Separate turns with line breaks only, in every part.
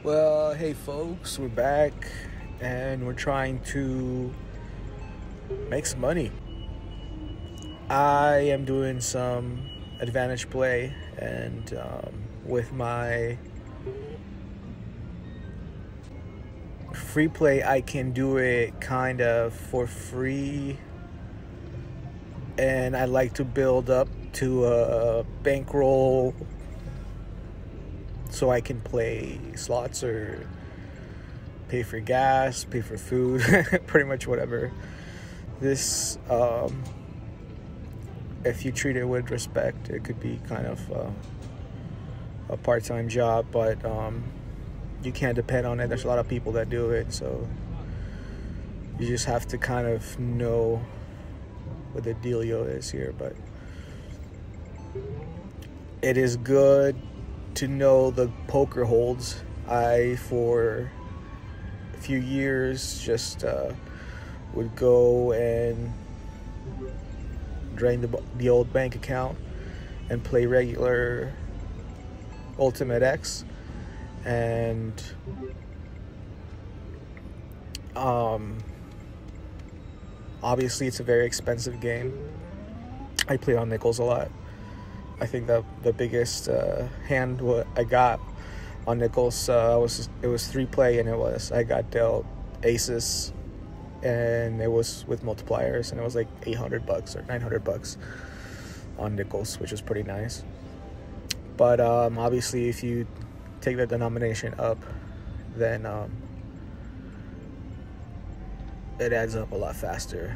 Well, hey folks, we're back and we're trying to make some money. I am doing some advantage play, and with my free play, I can do it kind of for free, and I like to build up to a bankroll so I can play slots or pay for gas, pay for food, pretty much whatever. This, if you treat it with respect, it could be kind of a part-time job, but you can't depend on it. There's a lot of people that do it, so you just have to kind of know what the dealio is here. But it is good to know the poker holds. I, for a few years, just would go and drain the old bank account and play regular Ultimate X, and obviously it's a very expensive game. I play on nickels a lot. I think the biggest hand I got on nickels it was 3-play, and I got dealt aces, and it was with multipliers, and it was like $800 or $900 on nickels, which was pretty nice. But obviously, if you take the denomination up, then it adds up a lot faster.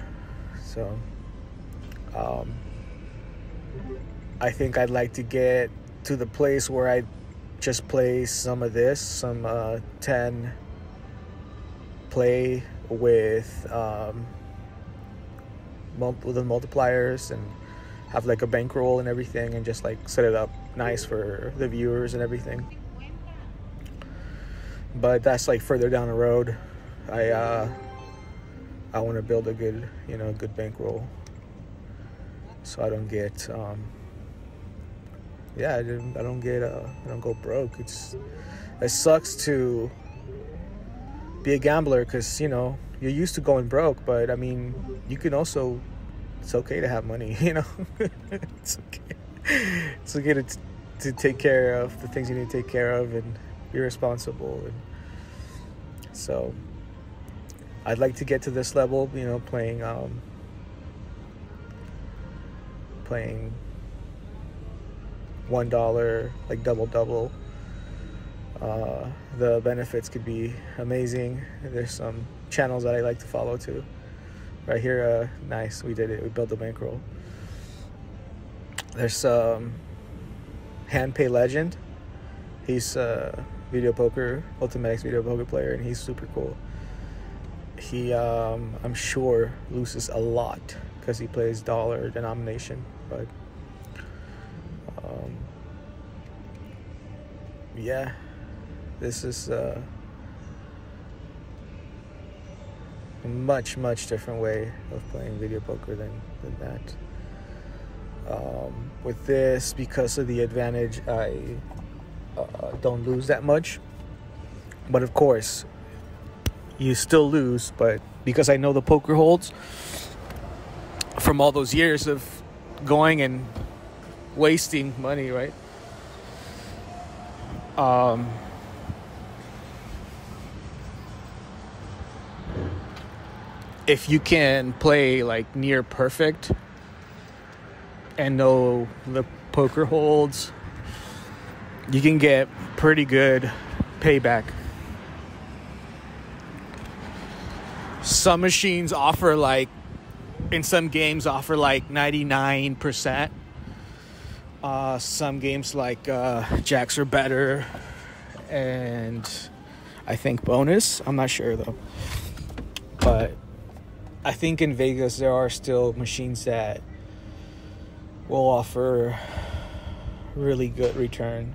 So I think I'd like to get to the place where I just play some of this, some 10 play with the multipliers, and have like a bankroll and everything, and just like set it up nice for the viewers and everything. But that's like further down the road. I want to build a good, good bankroll, so I don't get I don't go broke. It sucks to be a gambler, because you're used to going broke, but I mean, you can also, it's okay to have money. It's okay to take care of the things you need to take care of and be responsible. And so I'd like to get to this level, playing $1, like double. The benefits could be amazing. There's some channels that I like to follow too. Right here, nice, we did it. We built the bankroll. There's Hand Pay Legend. He's video poker, Ultimate X video poker player, and he's super cool. He, I'm sure, loses a lot because he plays dollar denomination, but yeah, this is a much different way of playing video poker than that. With this, because of the advantage, I don't lose that much, but of course you still lose. But because I know the poker holds from all those years of going and wasting money, right? If you can play like near perfect and know the poker holds, you can get pretty good payback. Some machines offer in some games offer 99%. Some games like jacks are better, and I think bonus. I'm not sure though, but I think in Vegas there are still machines that will offer really good return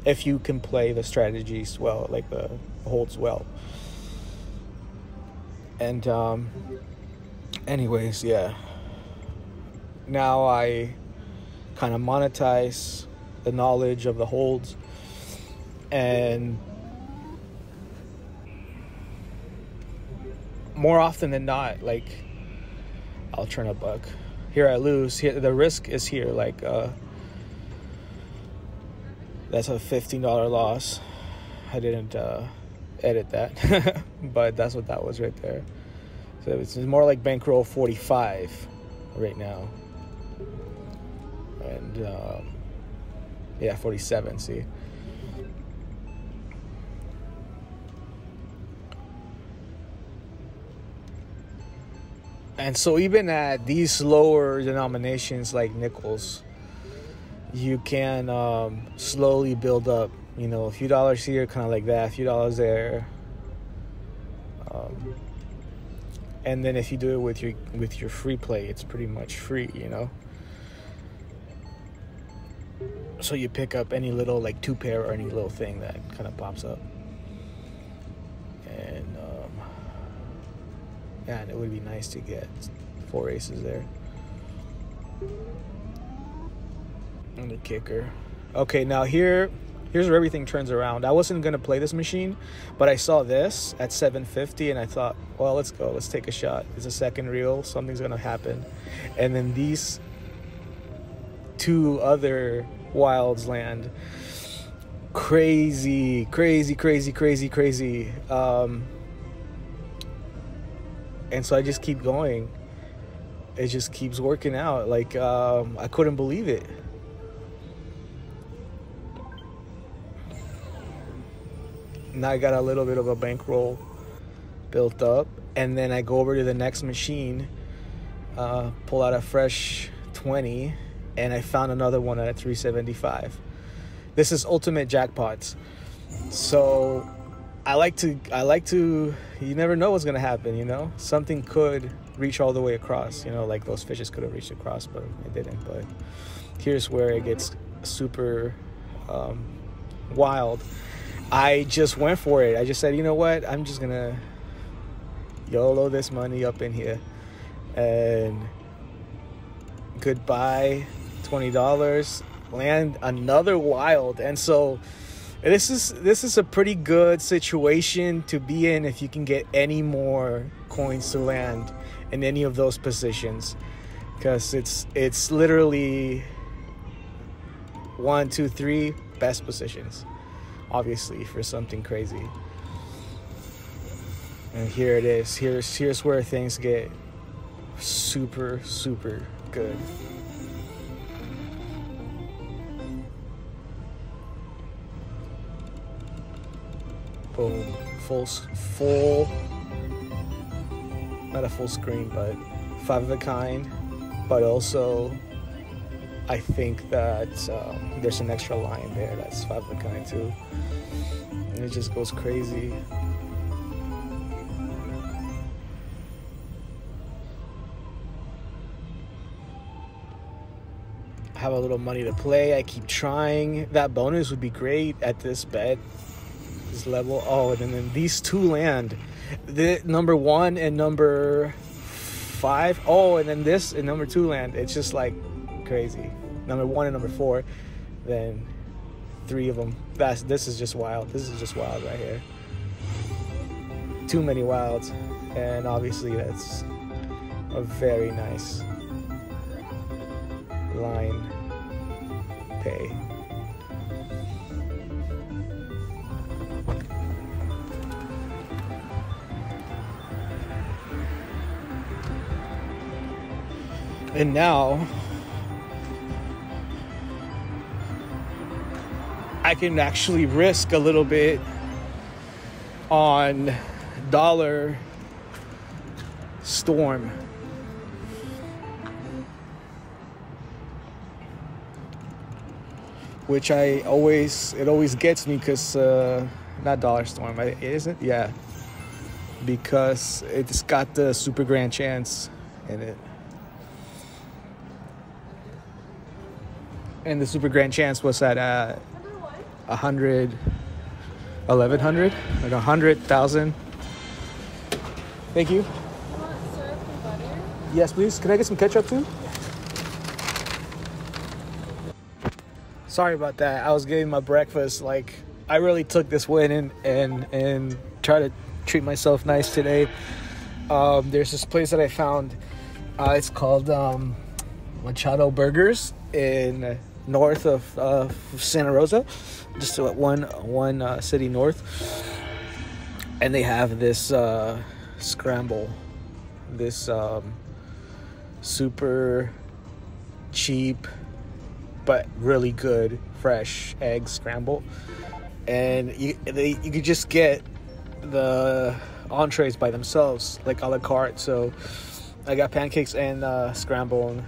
if you can play the strategies well, like the holds well. And anyways, yeah. Now I kind of monetize the knowledge of the holds, and more often than not, like, I'll turn a buck. Here I lose. Here the risk is here. Like, that's a $15 loss. I didn't edit that, but that's what that was right there. So it's more like bankroll 45 right now. And yeah, 47, see. And so even at these lower denominations like nickels, you can slowly build up, you know, a few dollars here, kind of like that, a few dollars there. And then if you do it with your free play, it's pretty much free, you know. So you pick up any little like 2 pair or any little thing that kind of pops up. And yeah, and it would be nice to get 4 aces there. And the kicker. Okay, now here's where everything turns around. I wasn't gonna play this machine, but I saw this at 750 and I thought, well, let's go, let's take a shot. It's a second reel, something's gonna happen. And then these 2 other wilds land. Crazy. And so I just keep going. It just keeps working out. Like, I couldn't believe it. Now I got a little bit of a bankroll built up. And then I go over to the next machine, pull out a fresh 20, and I found another one at 375. This is ultimate jackpots. So I like to, you never know what's gonna happen, you know? Something could reach all the way across, you know, like those fishes could have reached across, but it didn't. But here's where it gets super wild. I just went for it. I just said, you know what? I'm just gonna YOLO this money up in here. And goodbye, $20, land another wild. And so this is a pretty good situation to be in if you can get any more coins to land in any of those positions, because it's literally 1, 2, 3 best positions, obviously, for something crazy. And here it is. Here's where things get super good. Boom. Full, not a full screen, but 5 of a kind. But also, I think that there's an extra line there that's 5 of a kind too. And it just goes crazy. I have a little money to play. I keep trying. That bonus would be great at this bet. This level. Oh, and then these 2 land. The number 1 and number 5. Oh, and then this and number 2 land. It's just like crazy. Number 1 and number 4. Then 3 of them. This is just wild. This is just wild right here. Too many wilds. And obviously that's a very nice line pay. And now I can actually risk a little bit on dollar storm. Which it always gets me because, not dollar storm, isn't? Yeah. Because it's got the super grand chance in it. And the super grand chance was at 100, 1100, like 100,000. Thank you.
You want syrup and butter?
Yes, please. Can I get some ketchup too? Sorry about that. I was getting my breakfast. Like, I really took this win and tried to treat myself nice today. There's this place that I found. It's called Machado Burgers in north of Santa Rosa, just one city north. And they have this scramble, this super cheap but really good fresh egg scramble. And you could just get the entrees by themselves, like a la carte. So I got pancakes and scramble.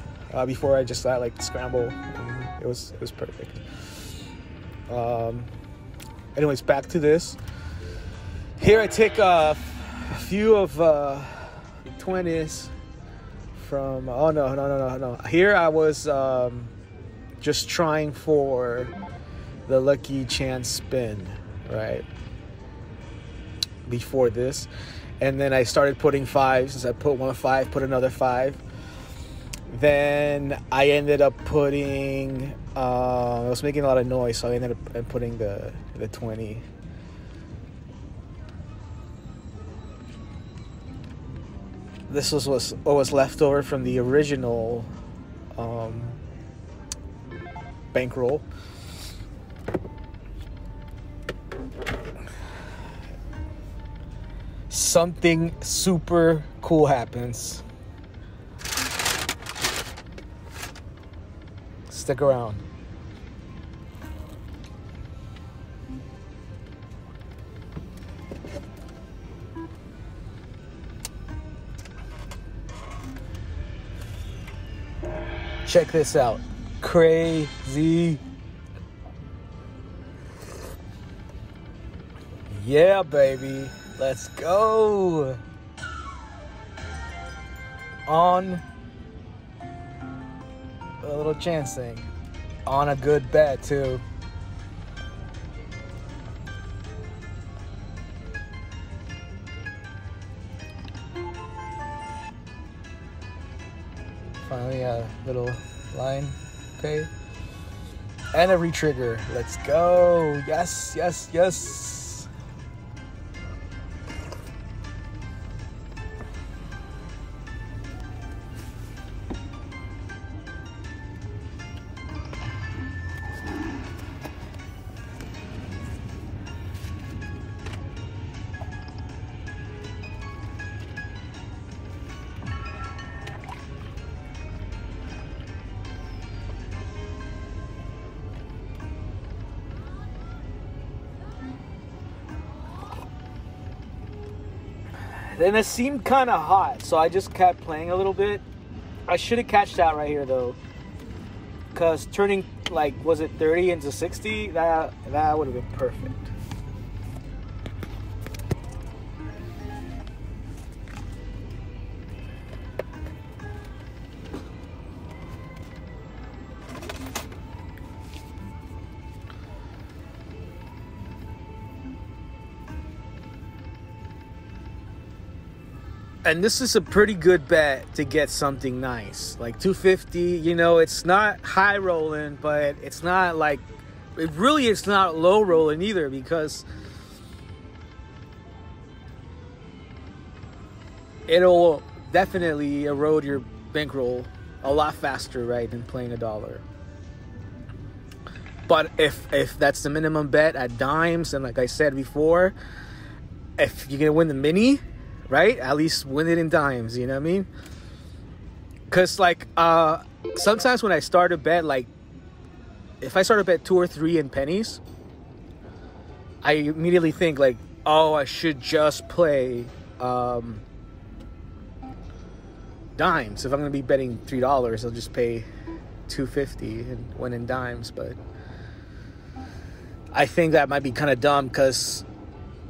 Before I just got like the scramble. And it was perfect. Anyways, back to this. Here I take a few of 20s from. Oh no. Here I was just trying for the lucky chance spin, right? Before this, and then I started putting fives. I put 1 5, put another 5. Then I ended up putting. I was making a lot of noise, so I ended up putting the 20. This was what was left over from the original bankroll. Something super cool happens. Stick around. Check this out. Crazy. Yeah, baby. Let's go. On a little chance thing. On a good bet, too. Finally, a little line pay. And a retrigger. Let's go. Yes, yes, yes. Then it seemed kind of hot, so I just kept playing a little bit. I should have catched that right here, though. Because turning, like, was it 30 into 60? That would have been perfect. And this is a pretty good bet to get something nice. Like 250, you know, it's not high rolling, but it's not like, it's not low rolling either, because it'll definitely erode your bankroll a lot faster, right, than playing $1. But if that's the minimum bet at dimes, and like I said before, if you're gonna win the mini, right, at least win it in dimes, you know what I mean? Because like sometimes when I start a bet, like if I start a bet 2 or 3 in pennies, I immediately think like, oh, I should just play dimes. If I'm gonna be betting $3, I'll just pay $2.50 and win in dimes. But I think that might be kind of dumb, because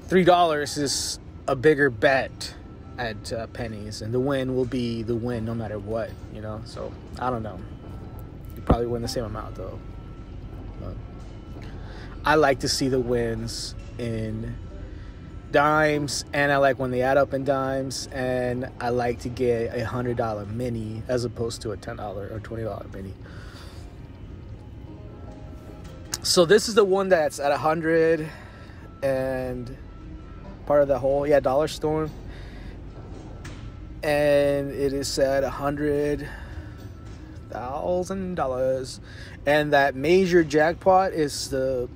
$3 is a bigger bet at pennies, and the win will be the win no matter what, you know. So I don't know, you probably win the same amount though. But I like to see the wins in dimes, and I like when they add up in dimes, and I like to get a $100 mini as opposed to a $10 or $20 mini. So this is the one that's at 100 and part of the whole, Dollar Storm. and it is at $100,000, and that major jackpot is the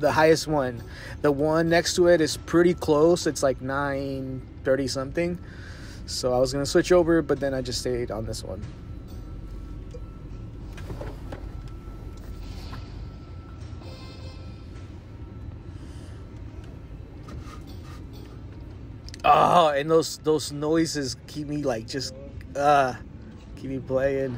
highest one. The one next to it is pretty close. It's like 930 something. So I was gonna switch over, but then I just stayed on this one. Oh, and those noises keep me like just keep me playing.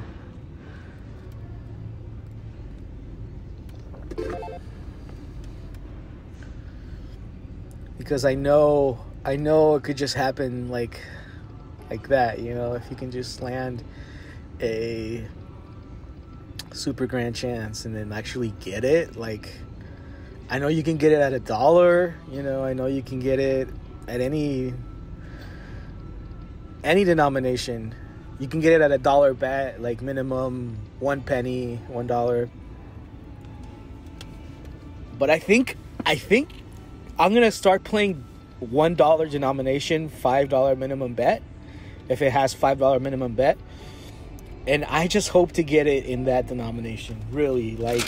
Because I know it could just happen like that, you know, if you can just land a super grand chance and then actually get it. Like, I know you can get it at $1, you know, I know you can get it at any denomination. You can get it at $1 bet, like minimum 1 penny, $1. But I think I'm gonna start playing $1 denomination, $5 minimum bet, if it has $5 minimum bet, and I just hope to get it in that denomination. Really, like.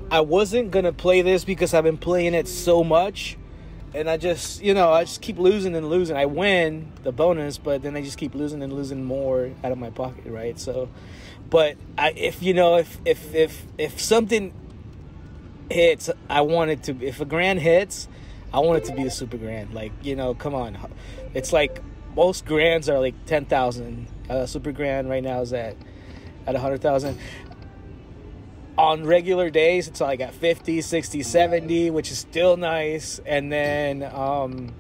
I wasn't gonna play this because I've been playing it so much, and I just keep losing and losing. I win the bonus, but then I just keep losing and losing more out of my pocket, right? So, but if something hits, I want it to. If a grand hits, I want it to be a super grand. Like, you know, come on, it's like most grands are like 10,000. Super grand right now is at 100,000. On regular days, it's like at 50, 60, 70, which is still nice. And then on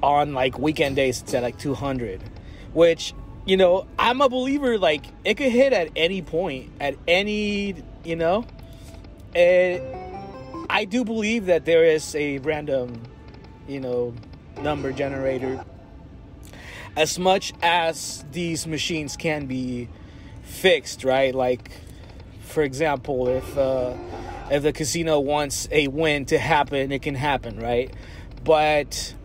like weekend days, it's at like 200, which, you know, I'm a believer, like, it could hit at any point, at any, you know. And I do believe that there is a random, you know, number generator. As much as these machines can be fixed, right? Like, for example, if the casino wants a win to happen, it can happen, right? But,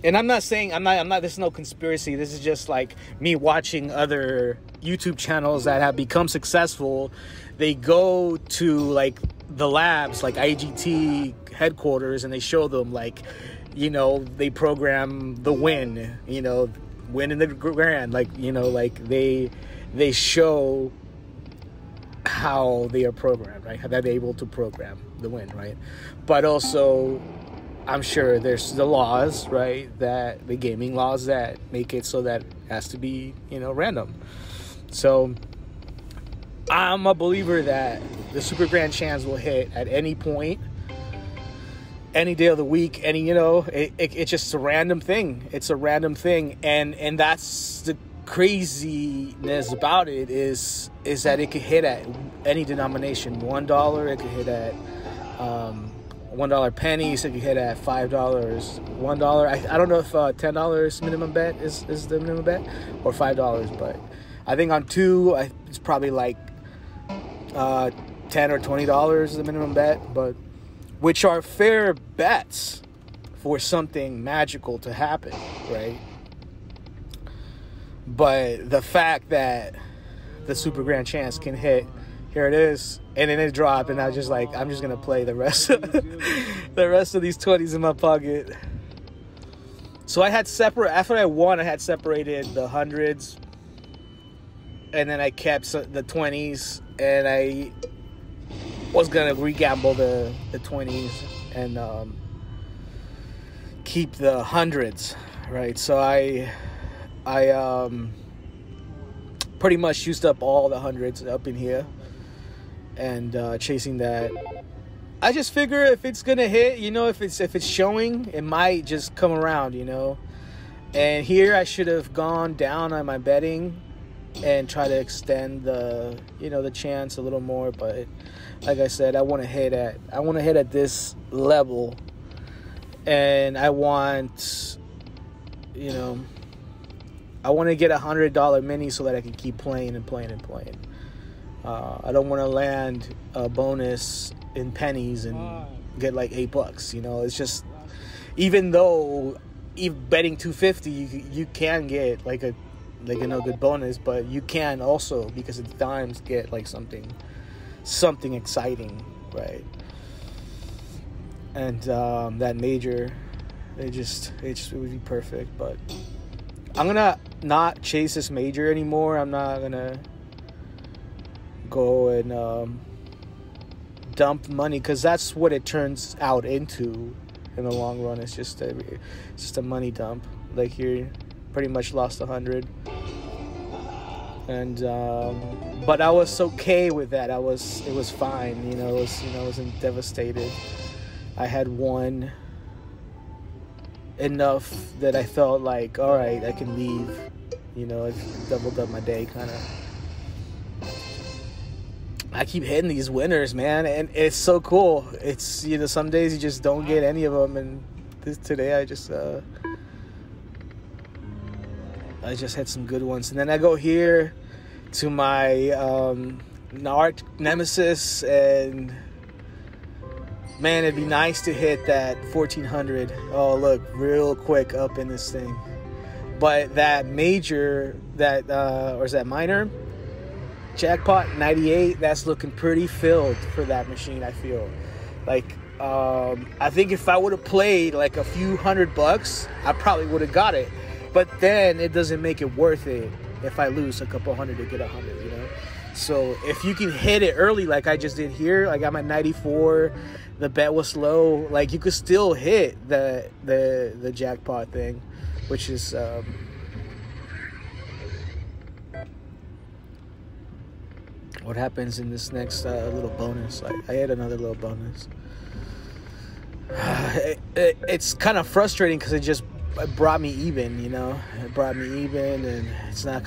and I'm not saying, I'm not, this is no conspiracy. This is just like me watching other YouTube channels that have become successful. They go to like the labs, like IGT headquarters, and they show them, like, you know, they program the win, you know, win in the grand, like, you know, like they show how they are programmed, right? How they're able to program the win, right? But also, I'm sure there's the laws, right? That the gaming laws that make it so that it has to be, you know, random. So I'm a believer that the super grand chance will hit at any point, any day of the week, any, you know, it's just a random thing. It's a random thing, and that's the craziness about it is that it could hit at any denomination. $1, it could hit at $1 pennies, it could hit at $5, $1. I don't know if $10 minimum bet is the minimum bet, or $5, but I think on 2 it's probably like $10 or $20 is the minimum bet, but which are fair bets for something magical to happen, right? But the fact that the super grand chance can hit, here it is, and then it dropped, and I was just like, I'm just gonna play the rest of these 20s in my pocket. So I had after I won, I had separated the hundreds, and then I kept the 20s, and I was gonna re-gamble the 20s and keep the hundreds, right? So I pretty much used up all the hundreds up in here, and chasing that. I just figure if it's gonna hit, you know, if it's showing, it might just come around, you know. And here I should have gone down on my betting and try to extend the, you know, the chance a little more. But like I said, I want to hit at this level, and I want, you know, I want to get $100 mini so that I can keep playing and playing and playing. I don't want to land a bonus in pennies and get like $8. You know, it's just, even though betting 250, you can get like a good bonus, but you can also, because of dimes, get like something exciting, right? And that major, it would be perfect. But I'm gonna not chase this major anymore. I'm not gonna go and dump money, because that's what it turns out into in the long run. It's just a money dump. Like here, pretty much lost 100, and but I was okay with that. It was fine. You know, I wasn't devastated. I had won enough that I felt like, all right, I can leave. You know, I've doubled up my day, kind of. I keep hitting these winners, man, and it's so cool. It's, you know, some days you just don't get any of them, and today I just had some good ones. And then I go here to my arch nemesis, and man, it'd be nice to hit that 1400. Oh, look, real quick up in this thing. But that major, or is that minor? Jackpot 98, that's looking pretty filled for that machine, I feel. Like, I think if I would have played like a few $100, I probably would have got it. But then it doesn't make it worth it if I lose a couple hundred to get 100, you know? So if you can hit it early like I just did here, like I'm at 94, the bet was low, like you could still hit the jackpot thing, which is... what happens in this next little bonus. I had another little bonus. It's kind of frustrating because it brought me even, you know. It brought me even, and it's not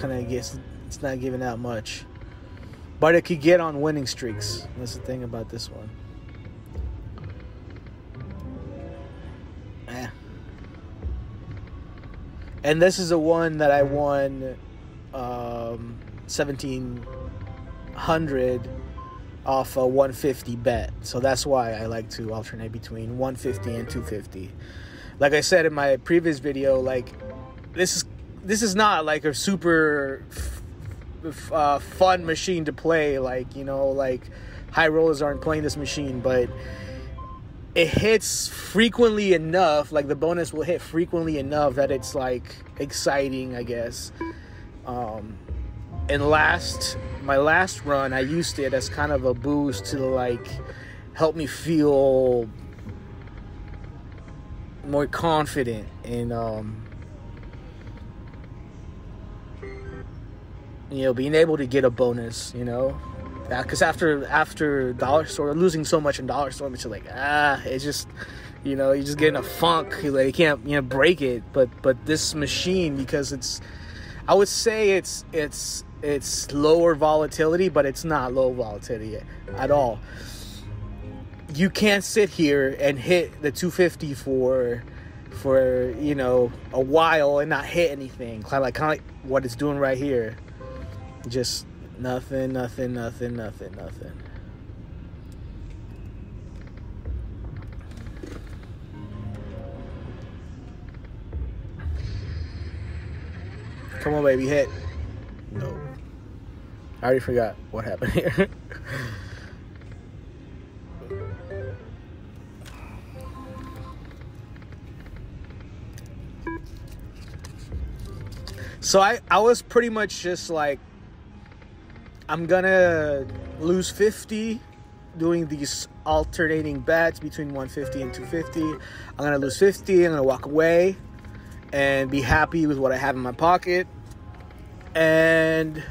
giving out much. But it could get on winning streaks. That's the thing about this one. And this is the one that I won 1,700 off a 150 bet. So that's why I like to alternate between 150 and 250. Like I said in my previous video, like this is not like a super fun machine to play. Like, you know, like high rollers aren't playing this machine, but it hits frequently enough. Like the bonus will hit frequently enough that it's like exciting, I guess. And my last run, I used it as kind of a boost to like help me feel more confident in you know, being able to get a bonus, you know, because after Dollar Store, losing so much in Dollar Store, it's like it's just, you know, you just get in a funk, like you can't, you know, break it. But this machine, because it's, I would say it's lower volatility, but it's not low volatility at all. You can't sit here and hit the 250 for you know, a while and not hit anything. Kind of like what it's doing right here. Just nothing. Come on, baby, hit. No. I already forgot what happened here. So I was pretty much just like, I'm gonna lose 50 doing these alternating bets between 150 and 250. I'm gonna lose 50, I'm gonna walk away and be happy with what I have in my pocket. And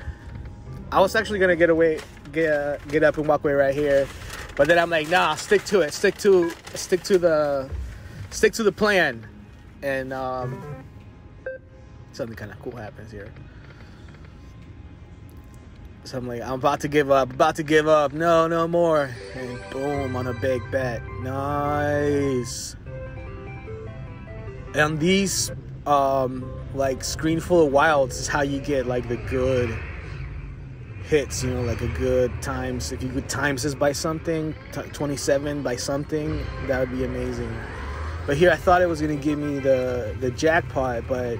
I was actually gonna get up and walk away right here, but then I'm like, nah, stick to it, stick to the plan, and something kind of cool happens here. So I'm like, I'm about to give up, no more, and boom, on a big bet, nice. And these like screen full of wilds is how you get like the good hits, you know, like a good times. If you could times this by something, 27 by something, that would be amazing. But here I thought it was gonna give me the jackpot, but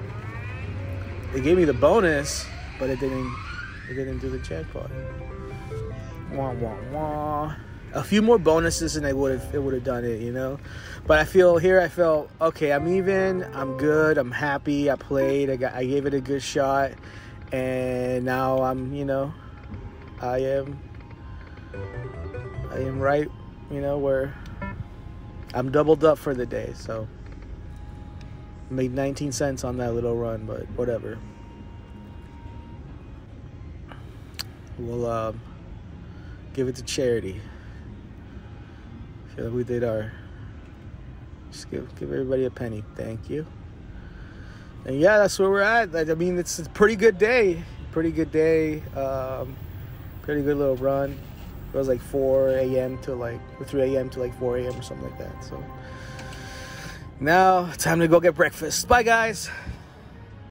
it gave me the bonus, but it didn't do the jackpot. Wah wah wah. A few more bonuses and it would have done it, you know. But I felt okay, I'm even, I'm good, I'm happy, I played, I gave it a good shot, and now I'm, you know, I am right, you know, where I'm doubled up for the day. So made 19 cents on that little run, but whatever. We'll give it to charity. Feel like we did our, just give everybody a penny. Thank you. And yeah, that's where we're at. I mean, it's a pretty good day. Pretty good little run. It was like 4 a.m. to like 3 a.m. to like 4 a.m. or something like that. So now time to go get breakfast. Bye, guys.